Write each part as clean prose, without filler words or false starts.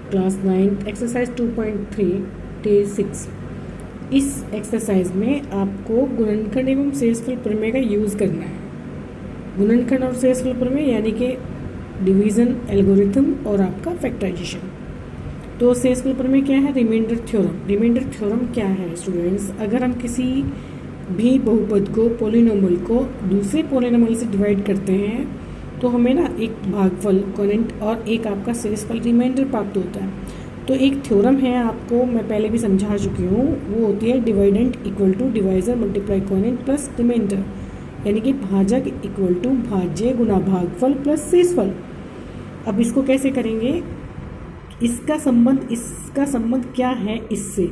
Class 9 exercise 2.3 day 6। इस exercise में आपको गुणनखंड एवं शेषफल प्रमेय का यूज़ करना है। गुणनखंड और शेषफल प्रमेय यानी कि डिवीज़न एल्गोरिथम और आपका फैक्टराइजेशन। तो शेषफल प्रमेय क्या है? Remainder theorem. रिमाइंडर थ्योरम क्या है स्टूडेंट्स? अगर हम किसी भी बहुपद को, पोलिनोमियल को दूसरे पोलिनोमियल से डिवाइड करते हैं तो हमें ना एक भागफल कोनेंट और एक आपका शेषफल रिमाइंडर प्राप्त होता है। तो एक थ्योरम है, आपको मैं पहले भी समझा चुकी हूँ, वो होती है dividend equal to divisor multiply quotient plus remainder, यानी कि भाजक इक्वल टू भाज्य गुना भागफल प्लस शेषफल। अब इसको कैसे करेंगे? इसका संबंध क्या है इससे?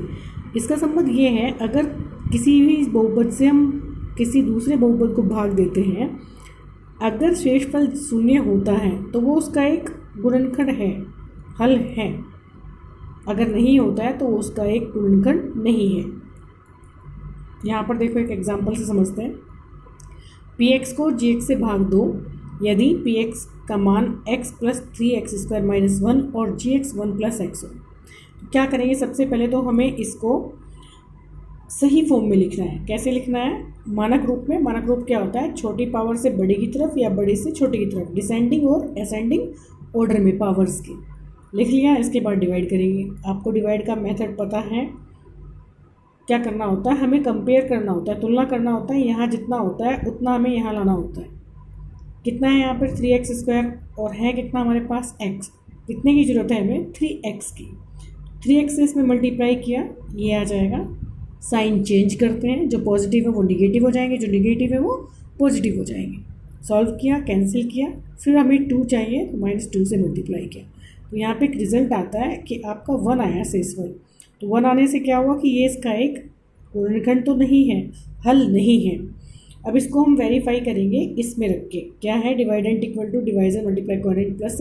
इसका संबंध ये है, अगर किसी भी बहुपद से हम किसी दूसरे बहुपद को भाग देते हैं, अगर शेषफल शून्य होता है तो वो उसका एक गुणनखंड है, हल है। अगर नहीं होता है तो वो उसका एक गुणनखंड नहीं है। यहाँ पर देखो, एक एग्जांपल से समझते हैं। px को gx से भाग दो यदि px का मान x प्लस 3x² माइनस 1 और gx 1 प्लस x हो। क्या करेंगे? सबसे पहले तो हमें इसको सही फॉर्म में लिखना है। कैसे लिखना है? मानक रूप में। मानक रूप क्या होता है? छोटी पावर से बड़ी की तरफ या बड़ी से छोटी की तरफ, डिसेंडिंग और असेंडिंग ऑर्डर में पावर्स की। लिख लिया। इसके बाद डिवाइड करेंगे। आपको डिवाइड का मेथड पता है। क्या करना होता है? हमें कंपेयर करना होता है, तुलना करना होता है। यहाँ जितना होता है उतना हमें यहाँ लाना होता है। कितना है यहाँ पर? 3x² और है कितना हमारे पास? x। कितने की जरूरत है हमें? 3x की। 3x से इसमें मल्टीप्लाई किया, ये आ जाएगा। साइन चेंज करते हैं, जो पॉजिटिव है वो निगेटिव हो जाएंगे, जो निगेटिव है वो पॉजिटिव हो जाएंगे। सॉल्व किया, कैंसिल किया, फिर हमें 2 चाहिए तो -2 से मल्टीप्लाई किया। तो यहाँ पे एक रिजल्ट आता है कि आपका 1 आया शेषफल। तो 1 आने से क्या हुआ कि ये इसका एक गुणनखंड तो नहीं है, हल नहीं है। अब इसको हम वेरीफाई करेंगे इसमें रख के। क्या है? Dividend equal to divisor multiply quotient plus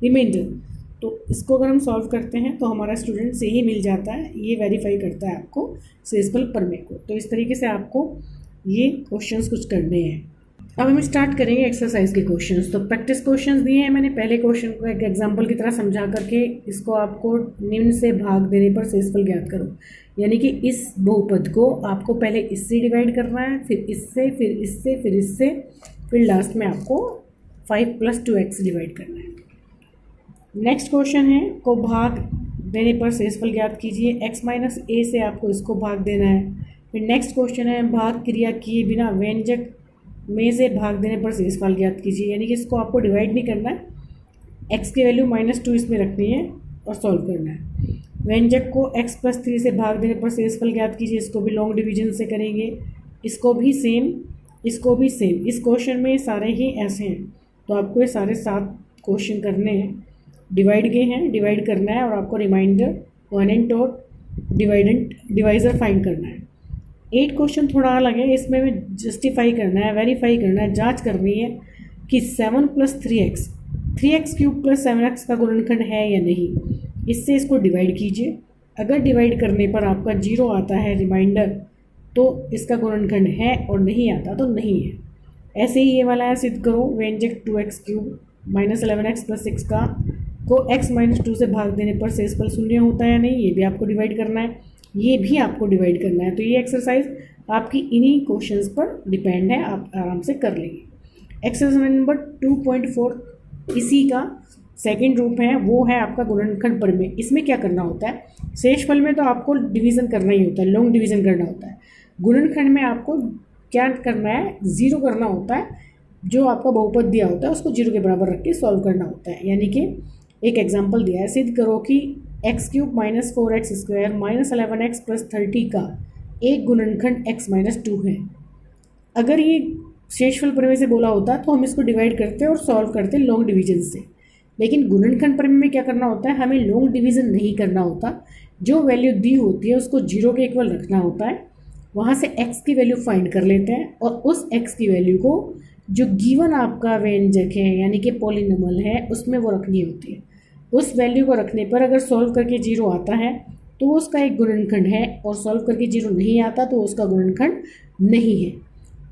remainder. तो इसको अगर हम सॉल्व करते हैं तो हमारा स्टूडेंट से ही मिल जाता है। ये वेरीफाई करता है आपको शेषफल प्रमेय को। तो इस तरीके से आपको ये क्वेश्चंस कुछ करने हैं। अब हम स्टार्ट करेंगे एक्सरसाइज के क्वेश्चंस। तो प्रैक्टिस क्वेश्चंस दिए हैं मैंने। पहले क्वेश्चन को एक एग्जांपल की तरह समझा करके इसको आपको निम्न से भाग देने पर शेषफल ज्ञात करो। यानी कि इस बहुपद को आपको पहले इससे डिवाइड करना है, फिर इससे, फिर इससे, फिर इससे, फिर लास्ट में आपको 5 + 2x डिवाइड करना है। नेक्स्ट क्वेश्चन है, को भाग देने पर शेषफल ज्ञात कीजिए। x - a से आपको इसको भाग देना है। फिर नेक्स्ट क्वेश्चन है, भाग क्रिया किए बिना व्यंजक में से भाग देने पर शेषफल ज्ञात कीजिए। यानी कि इसको आपको डिवाइड नहीं करना है, x की वैल्यू -2 इसमें रखनी है और सॉल्व करना है। व्यंजक को x + 3 से भाग देने पर शेषफल ज्ञात कीजिए। इसको भी लॉन्ग डिवीजन से करेंगे। इसको भी सेम, इसको भी सेम। इस क्वेश्चन में सारे ही ऐसे हैं, तो आपको ये सारे 7 क्वेश्चन करने हैं। डिवाइड के हैं, डिवाइड करना है और आपको रिमाइंडर, कोनेंट और डिवाइजर फाइंड करना है। 8 क्वेश्चन थोड़ा अलग है। इसमें हमें जस्टिफाई करना है, वेरीफाई करना है, जांच करनी है कि 7 + 3x 3x³ + 7x का गुणनखंड है या नहीं। इससे इसको डिवाइड कीजिए। अगर डिवाइड करने पर आपका 0 आता है रिमाइंडर, तो इसका गुणनखंड है, और नहीं आता तो नहीं है। ऐसे ही ये वाला है, सिद्ध करो। व्यंजक 2x³ -11x + 6 को x - 2 से भाग देने पर शेषफल शून्य होता है या नहीं, ये भी आपको डिवाइड करना है। ये भी आपको डिवाइड करना है। तो ये एक्सरसाइज आपकी इन्हीं क्वेश्चंस पर डिपेंड है, आप आराम से कर लेंगे। एक्सरसाइज नंबर 2.4 इसी का सेकंड रूप है, वो है आपका गुणनखंड प्रमेय। इसमें क्या करना होता है? शेषफल में तो आपको डिवीज़न करना ही होता है, लॉन्ग डिवीज़न करना होता है। गुणनखंड में आपको क्या करना है? 0 करना होता है। जो आपका बहुपद दिया होता है उसको 0 के बराबर रख के सॉल्व करना होता है। यानी कि एक एग्जांपल दिया है, सिद्ध करो कि x³ - 4x² - 11x + 30 का एक गुणनखंड x - 2 है। अगर ये शेषफल प्रमेय से बोला होता तो हम इसको डिवाइड करते और सॉल्व करते लॉन्ग डिवीजन से। लेकिन गुणनखंड प्रमेय में क्या करना होता है? हमें लॉन्ग डिवीजन नहीं करना होता। जो वैल्यू दी होती है उसको 0 के इक्वल रखना होता है। वहाँ से x की वैल्यू फाइंड कर लेते हैं और उस x की वैल्यू को जो गिवन आपका व्यंजक है यानी कि पॉलिनोमियल है उसमें वो रखनी होती है। उस वैल्यू को रखने पर अगर सॉल्व करके 0 आता है तो वो उसका एक गुणनखंड है, और सॉल्व करके 0 नहीं आता तो उसका गुणनखंड नहीं है।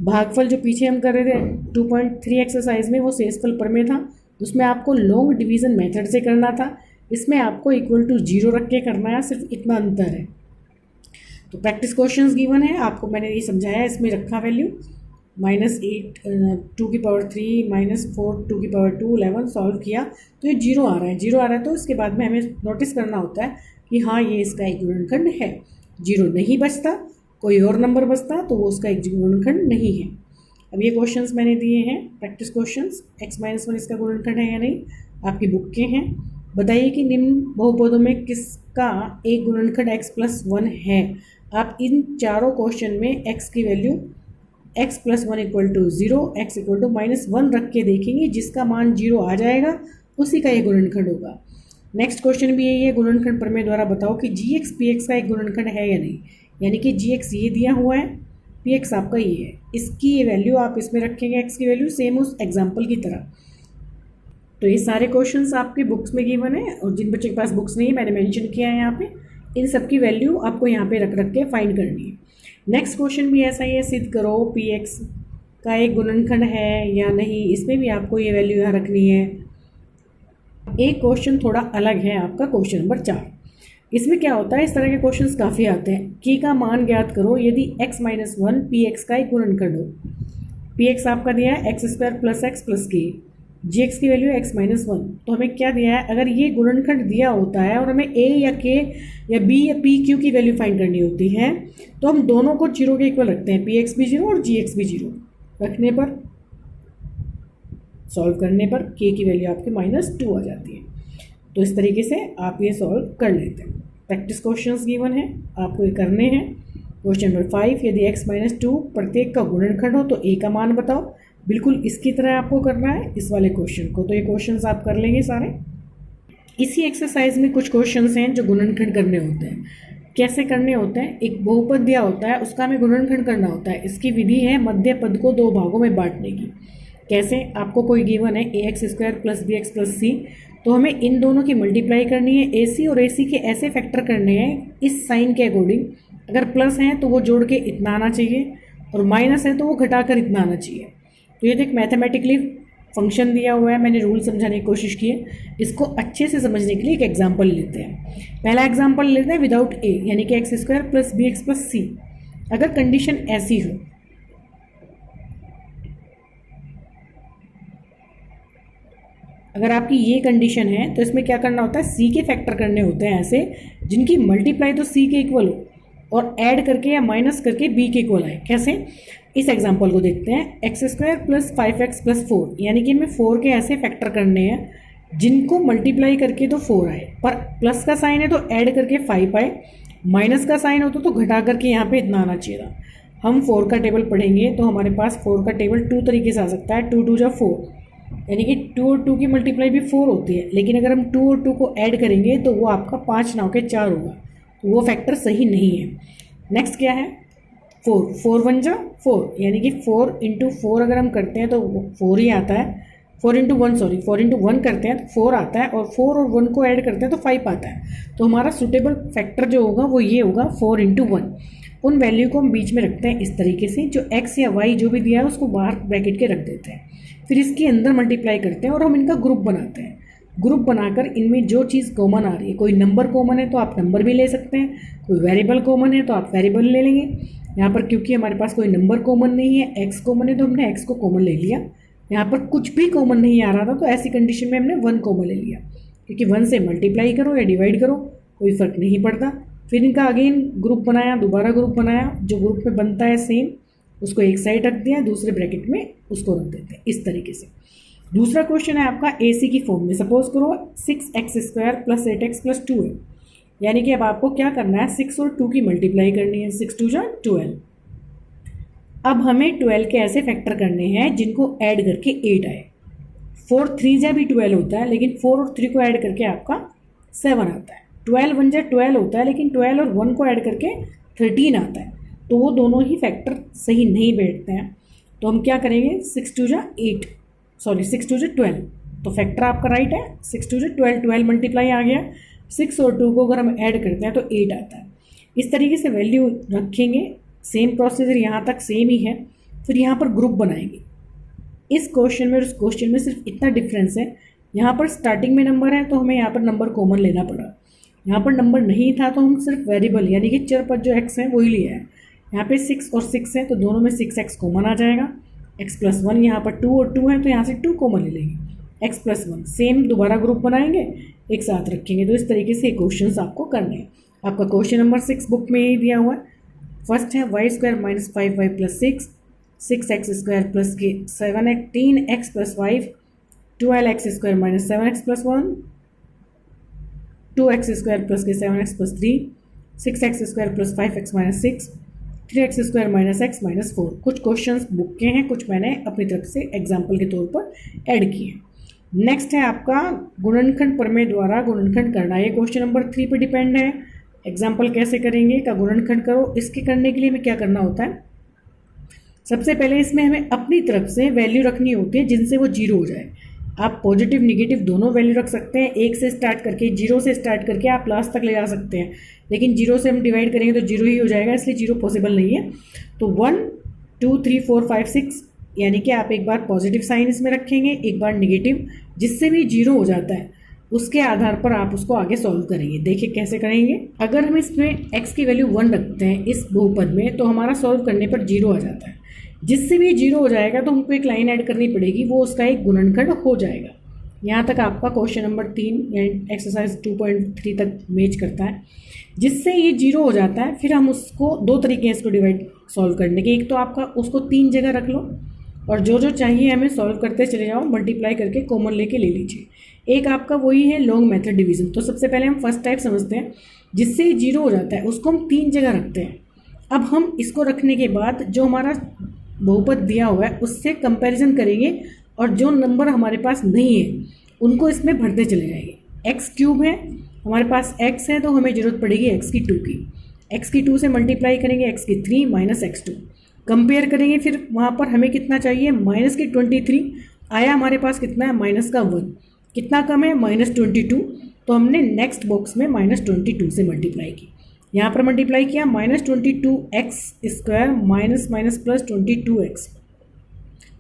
भागफल जो पीछे हम कर रहे थे 2.3 एक्सरसाइज में, वो शेषफल प्रमेय था। उसमें आपको लॉन्ग डिवीज़न मेथड से करना था। इसमें आपको इक्वल टू 0 रख के करना है, सिर्फ इतना अंतर है। तो प्रैक्टिस क्वेश्चंस गिवन है, आपको मैंने ये समझाया, इसमें रखा वैल्यू -8 2 की पावर 3 -4 2 की पावर 2 11 सॉल्व किया तो ये 0 आ रहा है। 0 आ रहा है तो इसके बाद में हमें नोटिस करना होता है कि हाँ ये इसका एक गुणनखंड है। 0 नहीं बचता, कोई और नंबर बचता तो वो उसका एक गुणनखंड नहीं है। अब ये क्वेश्चंस मैंने दिए हैं प्रैक्टिस क्वेश्चंस, x-1 इसका गुणनखंड है या नहीं, आपकी बुक के हैं। बताइए कि निम्न बहुपदों में किसका एक गुणनखंड x+1 है। आप इन चारों क्वेश्चन में x की value x+1 equal to 0, x equal to -1 रख के देखेंगे, जिसका मान 0 आ जाएगा उसी का ये गुणनखंड होगा। नेक्स्ट क्वेश्चन भी यही है, गुणनखंड प्रमेय द्वारा बताओ कि gx px का एक गुणनखंड है या नहीं। यानी कि gx ये दिया हुआ है, px आपका ये है, इसकी ये वैल्यू आप इसमें रखेंगे, x की वैल्यू सेम उस एग्जाम्पल की तरह। तो ये सारे क्वेश्चंस आपकी बुक्स में गिवन है, और जिन बच्चों के पास बुक्स नहीं है मैंने मेंशन किया है यहाँ पे, इन सब की वैल्यू आपको यहाँ पे रख के फाइंड करनी है। नेक्स्ट क्वेश्चन भी ऐसा ही है, सिद्ध करो px का एक गुणनखंड है या नहीं, इसमें भी आपको ये वैल्यू यहाँ रखनी है। एक क्वेश्चन थोड़ा अलग है आपका, क्वेश्चन नंबर 4। इसमें क्या होता है, इस तरह के क्वेश्चंस काफ़ी आते हैं। k का मान ज्ञात करो यदि x-1 px का एक गुणनखंड हो। px आपका दिया है x² + x + k, gx की वैल्यू x-1। तो हमें क्या दिया है, अगर ये गुणनखंड दिया होता है और हमें a या k या b या p q की वैल्यू फाइंड करनी होती है तो हम दोनों को 0 के इक्वल रखते हैं, px भी 0 और gx भी 0 रखने पर, सॉल्व करने पर k की वैल्यू आपके -2 आ जाती है। तो इस तरीके से आप ये सॉल्व कर लेते हैं। प्रैक्टिस क्वेश्चंस गिवन है, आपको ये करने हैं। क्वेश्चन नंबर 5, यदि x-2 प्रत्येक का गुणनखंड हो तो a का मान बताओ। बिल्कुल इसकी तरह आपको करना है इस वाले क्वेश्चन को। तो ये क्वेश्चंस आप कर लेंगे सारे। इसी एक्सरसाइज में कुछ क्वेश्चंस हैं जो गुणनखंड करने होते हैं। कैसे करने होते हैं, एक बहुपद दिया होता है उसका हमें गुणनखंड करना होता है। इसकी विधि है मध्य पद को 2 भागों में बांटने की। कैसे, आपको कोई गिवन है ax² + bx + c, तो हमें इन दोनों की मल्टीप्लाई करनी है। ac और ac के ऐसे फैक्टर करने हैं इस साइन के अकॉर्डिंग, अगर प्लस है तो वो जोड़ के इतना आना चाहिए और माइनस है तो वो घटाकर इतना आना चाहिए। तो ये तो एक मैथमेटिकली फंक्शन दिया हुआ है, मैंने रूल समझाने की कोशिश की है। इसको अच्छे से समझने के लिए एक एग्जाम्पल लेते हैं। पहला एग्जाम्पल लेते हैं विदाउट a, यानी कि x² + bx + c। अगर कंडीशन ऐसी हो, अगर आपकी ये कंडीशन है तो इसमें क्या करना होता है, c के फैक्टर करने होते हैं ऐसे जिनकी मल्टीप्लाई तो c के इक्वल हो और ऐड करके या माइनस करके b के इक्वल आए। कैसे, इस एग्जांपल को देखते हैं। x² + 5x + 4, यानी कि हमें 4 के ऐसे फैक्टर करने हैं जिनको मल्टीप्लाई करके तो 4 आए, पर प्लस का साइन है तो ऐड करके 5 आए, माइनस का साइन होता तो घटा करके यहाँ पे इतना आना चाहिए था। हम 4 का टेबल पढ़ेंगे तो हमारे पास 4 का टेबल 2 तरीके से आ सकता है। 2 × 2 = 4, यानी कि 2 और 2 की मल्टीप्लाई भी 4 होती है, लेकिन अगर हम 2 और 2 को ऐड करेंगे तो वो आपका 5 ना होकर 4 होगा, तो वो फैक्टर सही नहीं है। नेक्स्ट क्या है, 4 1 × 4, यानी कि 4 × 4 अगर हम करते हैं तो 4 ही आता है। 4 × 1 करते हैं तो 4 आता है, और 4 और 1 को ऐड करते हैं तो 5 आता है। तो हमारा सुटेबल फैक्टर जो होगा वो ये होगा 4 × 1। उन वैल्यू को हम बीच में रखते हैं इस तरीके से, जो x या y जो भी दिया है उसको बाहर ब्रैकेट के रख देते हैं, फिर इसके अंदर मल्टीप्लाई करते हैं और हम इनका ग्रुप बनाते हैं। ग्रुप बनाकर इनमें जो चीज़ कॉमन आ रही है, कोई नंबर कॉमन है तो आप नंबर भी ले सकते हैं, कोई वेरिएबल कॉमन है तो आप वेरिएबल ले लेंगे। यहाँ पर क्योंकि हमारे पास कोई नंबर कॉमन नहीं है, x कॉमन है तो हमने x को कॉमन ले लिया। यहाँ पर कुछ भी कॉमन नहीं आ रहा था तो ऐसी कंडीशन में हमने 1 कॉमन ले लिया, क्योंकि 1 से मल्टीप्लाई करो या डिवाइड करो कोई फ़र्क नहीं पड़ता। फिर इनका अगेन ग्रुप बनाया, दोबारा ग्रुप बनाया, जो ग्रुप में बनता है सेम उसको एक साइड रख दिया, दूसरे ब्रैकेट में उसको रख देते हैं इस तरीके से। दूसरा क्वेश्चन है आपका AC की फॉर्म में। सपोज करो 6x² + 8x + 2 है, यानी कि अब आपको क्या करना है, 6 और 2 की मल्टीप्लाई करनी है, 6 × 2 = 12। अब हमें 12 के ऐसे फैक्टर करने हैं जिनको ऐड करके 8 आए। 4 3 × भी 12 होता है, लेकिन 4 और 3 को ऐड करके आपका 7 आता है। 12 1 × 12 होता है, लेकिन 12 और 1 को ऐड करके 13 आता है। तो वो दोनों ही फैक्टर सही नहीं बैठते हैं, तो हम क्या करेंगे, 6 × 2 = 12। तो फैक्टर आपका राइट है, 6 × 2 = 12, 12 मल्टीप्लाई आ गया। 6 और 2 को अगर हम ऐड करते हैं तो 8 आता है। इस तरीके से वैल्यू रखेंगे, सेम प्रोसीजर यहाँ तक सेम ही है। फिर यहाँ पर ग्रुप बनाएंगे। इस क्वेश्चन में और उस क्वेश्चन में सिर्फ इतना डिफरेंस है यहाँ पर स्टार्टिंग में नंबर है तो हमें यहाँ पर नंबर कॉमन लेना पड़ा। यहाँ पर नंबर नहीं था तो हम सिर्फ वेरिएबल यानी कि चर पद जो x है वही लिया है। यहाँ पे 6 और 6 है तो दोनों में 6x कॉमन आ जाएगा। x+1 यहाँ पर 2 और 2 है तो यहाँ से 2 कॉमन ले लेंगे। x+1 सेम दोबारा ग्रुप बनाएंगे, एक साथ रखेंगे। तो इस तरीके से क्वेश्चन आपको करने हैं। आपका क्वेश्चन नंबर 6 बुक में ही दिया हुआ है। फर्स्ट है y² - 5y + 6, 6x² + 7x, 3x + 5, 12x² - 7x + 1, 2x² + 7x + 3, 6x² + 5x - 6, 3x² - x - 4। कुछ क्वेश्चंस बुक के हैं, कुछ मैंने अपनी तरफ से एग्जाम्पल के तौर पर ऐड किए। नेक्स्ट है आपका गुणनखंड प्रमेय द्वारा गुणनखंड करना। ये क्वेश्चन नंबर 3 पे डिपेंड है। एग्जाम्पल कैसे करेंगे का गुणनखंड करो। इसके करने के लिए हमें क्या करना होता है, सबसे पहले इसमें हमें अपनी तरफ से वैल्यू रखनी होती है जिनसे वो 0 हो जाए। आप पॉजिटिव निगेटिव दोनों वैल्यू रख सकते हैं। 1 से स्टार्ट करके 0 से स्टार्ट करके आप लास्ट तक ले जा सकते हैं, लेकिन 0 से हम डिवाइड करेंगे तो 0 ही हो जाएगा, इसलिए 0 पॉसिबल नहीं है। तो 1 2 3 4 5 6 यानी कि आप एक बार पॉजिटिव साइन इसमें रखेंगे, एक बार निगेटिव, जिससे भी 0 हो जाता है उसके आधार पर आप उसको आगे सॉल्व करेंगे। देखिए कैसे करेंगे। अगर हम इसमें x की वैल्यू 1 रखते हैं इस बहुपद में तो हमारा सॉल्व करने पर 0 आ जाता है। जिससे भी 0 हो जाएगा तो हमको एक लाइन ऐड करनी पड़ेगी, वो उसका एक गुणनखंड हो जाएगा। यहाँ तक आपका क्वेश्चन नंबर 3 यानी एक्सरसाइज 2.3 तक मैच करता है। जिससे ये 0 हो जाता है फिर हम उसको दो तरीके हैं इसको डिवाइड सॉल्व करने के। एक तो आपका उसको 3 जगह रख लो और जो जो चाहिए हमें सॉल्व करते चले जाओ, मल्टीप्लाई करके कॉमन लेके ले लीजिए। एक आपका वही है लॉन्ग मेथड डिवीजन। तो सबसे पहले हम फर्स्ट टाइप समझते हैं, जिससे 0 हो जाता है उसको हम 3 जगह रखते हैं। अब हम इसको रखने के बाद जो हमारा बहुपद दिया हुआ है उससे कंपैरिजन करेंगे और जो नंबर हमारे पास नहीं है उनको इसमें भरते चले जाएंगे। x³ है हमारे पास, x है तो हमें ज़रूरत पड़ेगी x2 की। x2 से मल्टीप्लाई करेंगे x3 - x2, कंपेयर करेंगे। फिर वहाँ पर हमें कितना चाहिए, -23 आया हमारे पास, कितना है -1, कितना कम है -22। तो हमने नेक्स्ट बॉक्स में -22 से मल्टीप्लाई की। यहाँ पर मल्टीप्लाई किया -22x² माइनस प्लस 22x।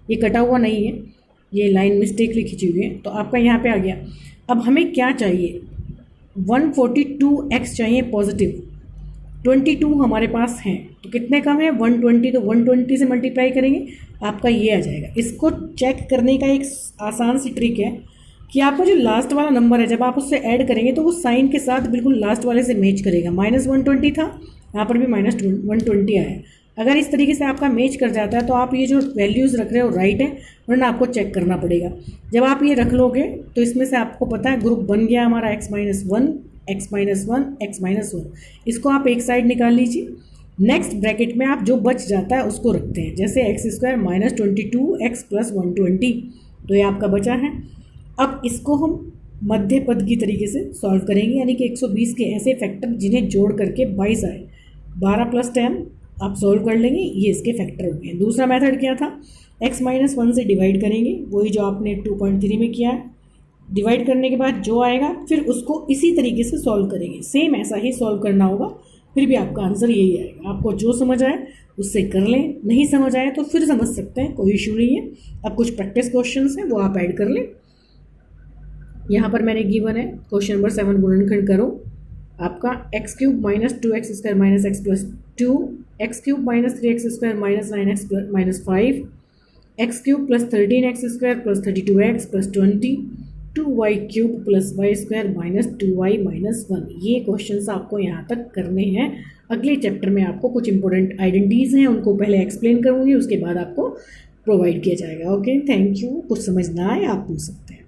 ये कटा हुआ नहीं है, ये लाइन मिस्टेकली खींची हुई है, तो आपका यहाँ पे आ गया। अब हमें क्या चाहिए, 142x चाहिए पॉजिटिव, 22 हमारे पास हैं तो कितने कम है 120, तो 120 से मल्टीप्लाई करेंगे आपका ये आ जाएगा। इसको चेक करने का एक आसान सी ट्रिक है कि आपका जो लास्ट वाला नंबर है जब आप उससे ऐड करेंगे तो वो साइन के साथ बिल्कुल लास्ट वाले से मैच करेगा। -120 था, यहाँ पर भी -120 आया। अगर इस तरीके से आपका मैच कर जाता है तो आप ये जो वैल्यूज़ रख रहे हो राइट है, वरना आपको चेक करना पड़ेगा। जब आप ये रख लोगे तो इसमें से आपको पता है ग्रुप बन गया हमारा x-1, x-1, x-1। इसको आप एक साइड निकाल लीजिए। नेक्स्ट ब्रैकेट में आप जो बच जाता है उसको रखते हैं, जैसे x² - 22x + 120, तो ये आपका बचा है। अब इसको हम मध्य पद की तरीके से सॉल्व करेंगे, यानी कि 120 के ऐसे फैक्टर जिन्हें जोड़ करके 22 आए, 12 + 10 आप सॉल्व कर लेंगे, ये इसके फैक्टर हो गए। दूसरा मेथड क्या था, x-1 से डिवाइड करेंगे, वही जो आपने 2.3 में किया है। डिवाइड करने के बाद जो आएगा फिर उसको इसी तरीके से सॉल्व करेंगे, सेम ऐसा ही सॉल्व करना होगा, फिर भी आपका आंसर यही आएगा। आपको जो समझ आए उससे कर लें, नहीं समझ आए तो फिर समझ सकते हैं, कोई इशू नहीं है। अब कुछ प्रैक्टिस क्वेश्चंस हैं वो आप ऐड कर लें। यहाँ पर मैंने गिवन है क्वेश्चन नंबर 7, गुणनखंड करो। आपका x³ - 2x² - x + 2, x³ - 3x² - 9x - 5, x³ + 13x² + 32x + 20, 2y³ + y² - 2y - 1। ये क्वेश्चंस आपको यहाँ तक करने हैं। अगले चैप्टर में आपको कुछ इंपॉर्टेंट आइडेंटिटीज़ हैं उनको पहले एक्सप्लेन करूँगी, उसके बाद आपको प्रोवाइड किया जाएगा। Okay, thank you. कुछ समझ ना आए आप पूछ सकते हैं।